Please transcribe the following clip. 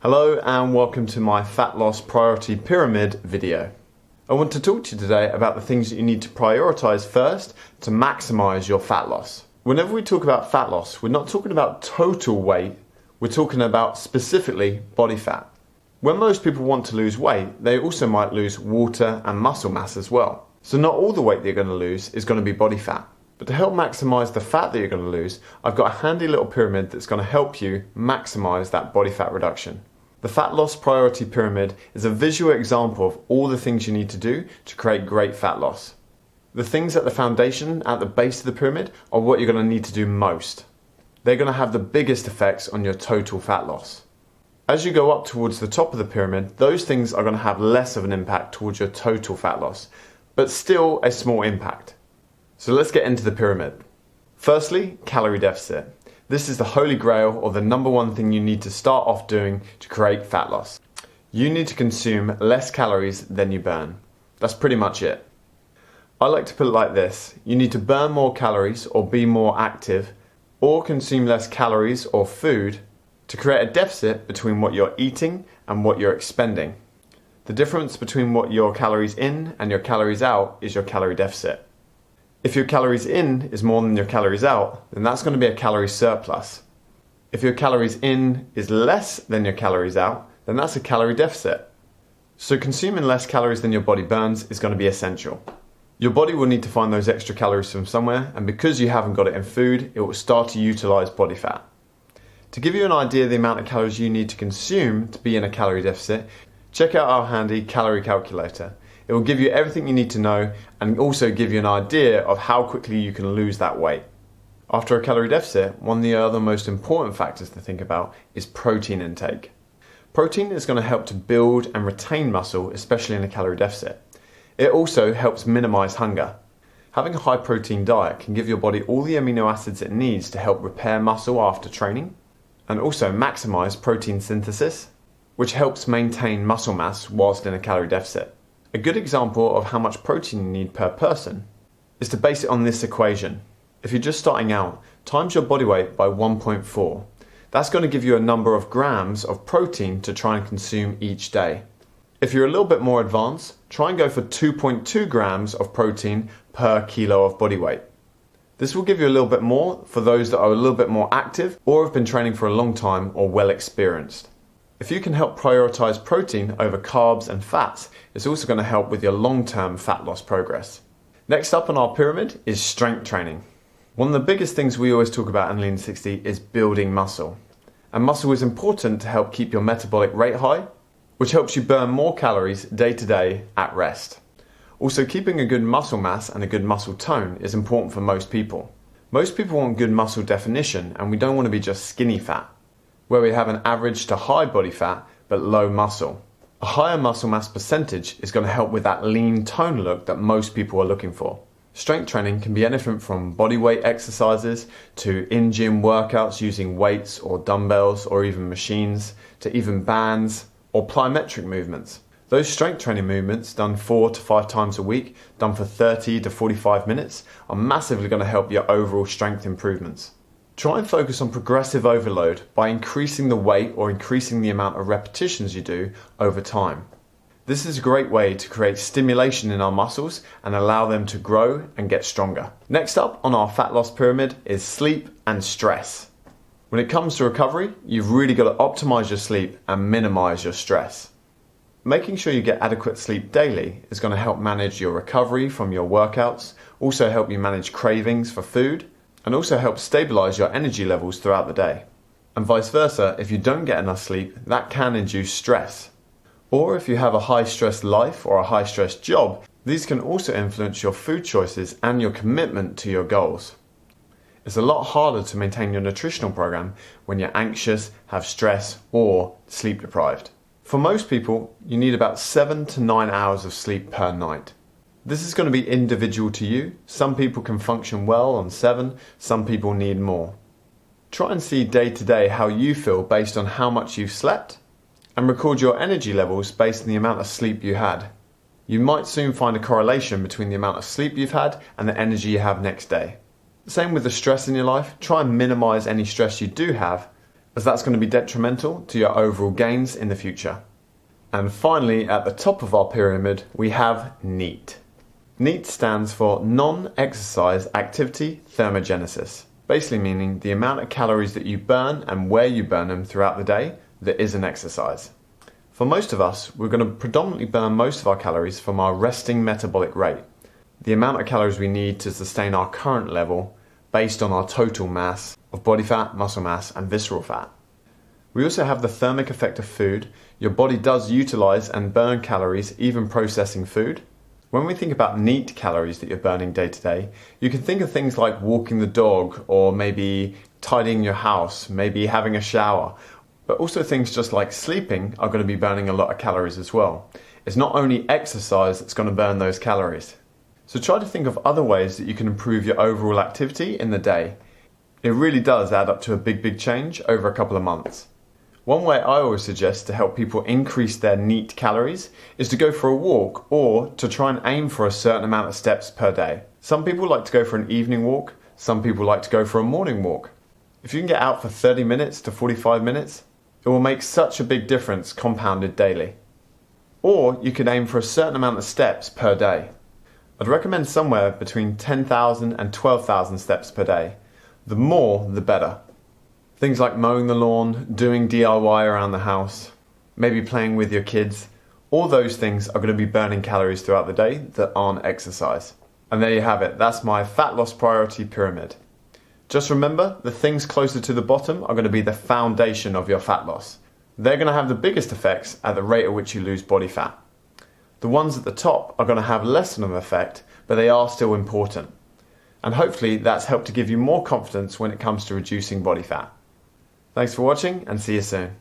Hello and welcome to my fat loss priority pyramid video. I want to talk to you today about the things that you need to prioritize first to maximize your fat loss. Whenever we talk about fat loss, we're not talking about total weight, we're talking about specifically body fat. When most people want to lose weight, they also might lose water and muscle mass as well. So not all the weight that you're going to lose is going to be body fat. But to help maximize the fat that you're going to lose, I've got a handy little pyramid that's going to help you maximize that body fat reduction. The fat loss priority pyramid is a visual example of all the things you need to do to create great fat loss. The things at the foundation, at the base of the pyramid, are what you're going to need to do most. They're going to have the biggest effects on your total fat loss. As you go up towards the top of the pyramid, those things are going to have less of an impact towards your total fat loss, but still a small impact. So let's get into the pyramid. Firstly, calorie deficit. This is the holy grail, or the number one thing you need to start off doing to create fat loss. You need to consume less calories than you burn. That's pretty much it. I like to put it like this. You need to burn more calories or be more active, or consume less calories or food to create a deficit between what you're eating and what you're expending. The difference between what your calories in and your calories out is your calorie deficit. If your calories in is more than your calories out, then that's going to be a calorie surplus. If your calories in is less than your calories out, then that's a calorie deficit. So consuming less calories than your body burns is going to be essential. Your body will need to find those extra calories from somewhere, and because you haven't got it in food, it will start to utilize body fat. To give you an idea of the amount of calories you need to consume to be in a calorie deficit, check out our handy calorie calculator. It will give you everything you need to know and also give you an idea of how quickly you can lose that weight. After a calorie deficit, one of the other most important factors to think about is protein intake. Protein is going to help to build and retain muscle, especially in a calorie deficit. It also helps minimize hunger. Having a high protein diet can give your body all the amino acids it needs to help repair muscle after training, and also maximize protein synthesis, which helps maintain muscle mass whilst in a calorie deficit. A good example of how much protein you need per person is to base it on this equation. If you're just starting out, times your body weight by 1.4. That's going to give you a number of grams of protein to try and consume each day. If you're a little bit more advanced, try and go for 2.2 grams of protein per kilo of body weight. This will give you a little bit more for those that are a little bit more active or have been training for a long time or well experienced. If you can help prioritize protein over carbs and fats, it's also going to help with your long-term fat loss progress. Next up on our pyramid is strength training. One of the biggest things we always talk about in Lean 60 is building muscle. And muscle is important to help keep your metabolic rate high, which helps you burn more calories day to day at rest. Also, keeping a good muscle mass and a good muscle tone is important for most people. Most people want good muscle definition, and we don't want to be just skinny fat, where we have an average to high body fat but low muscle. A higher muscle mass percentage is going to help with that lean tone look that most people are looking for. Strength training can be anything from body weight exercises to in-gym workouts using weights or dumbbells or even machines, to even bands or plyometric movements. Those strength training movements done 4 to 5 times a week, done for 30 to 45 minutes, are massively going to help your overall strength improvements. Try and focus on progressive overload by increasing the weight or increasing the amount of repetitions you do over time. This is a great way to create stimulation in our muscles and allow them to grow and get stronger. Next up on our fat loss pyramid is sleep and stress. When it comes to recovery, you've really got to optimize your sleep and minimize your stress. Making sure you get adequate sleep daily is going to help manage your recovery from your workouts, also help you manage cravings for food, and also help stabilize your energy levels throughout the day. And vice versa, if you don't get enough sleep, that can induce stress. Or if you have a high stress life or a high stress job, these can also influence your food choices and your commitment to your goals. It's a lot harder to maintain your nutritional program when you're anxious, have stress, or sleep deprived. For most people, you need about 7 to 9 hours of sleep per night. This is going to be individual to you. Some people can function well on 7, some people need more. Try and see day to day how you feel based on how much you've slept, and record your energy levels based on the amount of sleep you had. You might soon find a correlation between the amount of sleep you've had and the energy you have next day. Same with the stress in your life. Try and minimize any stress you do have as that's going to be detrimental to your overall gains in the future. And finally, at the top of our pyramid, we have NEAT. NEAT stands for Non-Exercise Activity Thermogenesis, basically meaning the amount of calories that you burn and where you burn them throughout the day that isn't exercise. For most of us, we're going to predominantly burn most of our calories from our resting metabolic rate, the amount of calories we need to sustain our current level based on our total mass of body fat, muscle mass, and visceral fat. We also have the thermic effect of food. Your body does utilize and burn calories even processing food. When we think about NEAT calories that you're burning day to day, you can think of things like walking the dog, or maybe tidying your house, maybe having a shower. But also things just like sleeping are going to be burning a lot of calories as well. It's not only exercise that's going to burn those calories. So try to think of other ways that you can improve your overall activity in the day. It really does add up to a big change over a couple of months. One way I always suggest to help people increase their NEAT calories is to go for a walk, or to try and aim for a certain amount of steps per day. Some people like to go for an evening walk, some people like to go for a morning walk. If you can get out for 30 minutes to 45 minutes, it will make such a big difference compounded daily. Or you could aim for a certain amount of steps per day. I'd recommend somewhere between 10,000 and 12,000 steps per day. The more, the better. Things like mowing the lawn, doing DIY around the house, maybe playing with your kids, all those things are going to be burning calories throughout the day that aren't exercise. And there you have it, that's my fat loss priority pyramid. Just remember, the things closer to the bottom are going to be the foundation of your fat loss. They're going to have the biggest effects at the rate at which you lose body fat. The ones at the top are going to have less of an effect, but they are still important. And hopefully that's helped to give you more confidence when it comes to reducing body fat. Thanks for watching, and see you soon.